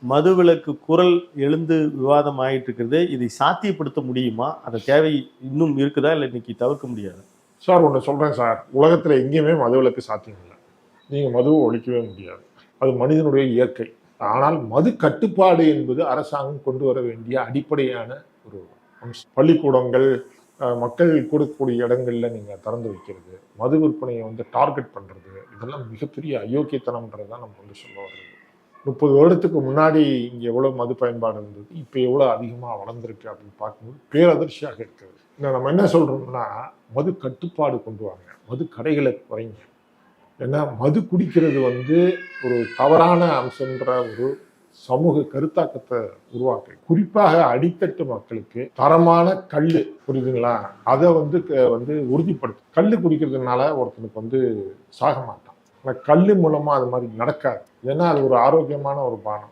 மதுவிலக்கு குரல் எழுந்து விவாதம் ஆயிட்டு இருக்கிறது. இதை சாத்தியப்படுத்த முடியுமா? அந்த தேவை இன்னும் இருக்குதா, இல்லை இன்னைக்கு தவிர்க்க முடியாது? சார் ஒன்று சொல்றேன் சார், உலகத்துல எங்கேயுமே மதுவிலக்கு சாத்தியம் இல்லை. நீங்க மதுவை ஒழிக்கவே முடியாது. அது மனிதனுடைய இயற்கை. ஆனால் மது கட்டுப்பாடு என்பது அரசாங்கம் கொண்டு வர வேண்டிய அடிப்படையான ஒரு அம்சம். பள்ளிக்கூடங்கள், மக்கள் கூடக்கூடிய இடங்கள்ல நீங்க திறந்து வைக்கிறது, மது விற்பனையை டார்கெட் பண்றது, இதெல்லாம் மிகப்பெரிய அயோக்கியத்தனம்ன்றதான் நம்ம சொல்ல வர்றது. 30 வருடத்துக்கு முன்னாடி இங்க எவ்வளவு மது பயன்பாடு இருந்தது, இப்ப எவ்வளவு அதிகமா வளர்ந்துருக்கு அப்படின்னு பார்க்கும்போது பேரதிர்ச்சியாக இருக்கிறது. நம்ம என்ன சொல்றோம்னா, மது கட்டுப்பாடு கொண்டு வாங்க, மது கடைகளை குறைங்க. ஏன்னா மது குடிக்கிறது ஒரு தவறான அம்சம்ன்ற ஒரு சமூக கருத்தாக்கத்தை உருவாக்கு. குறிப்பாக அடித்தட்டு மக்களுக்கு தரமான கல்லு, புரியுதுங்களா, அதை உறுதிப்படுத்தும். கல்லு குடிக்கிறதுனால ஒருத்தனுக்கு சாக மாட்டான். ஆனால் கல்லு மூலமா அது மாதிரி நடக்காது. ஏன்னா அது ஒரு ஆரோக்கியமான ஒரு பானம்.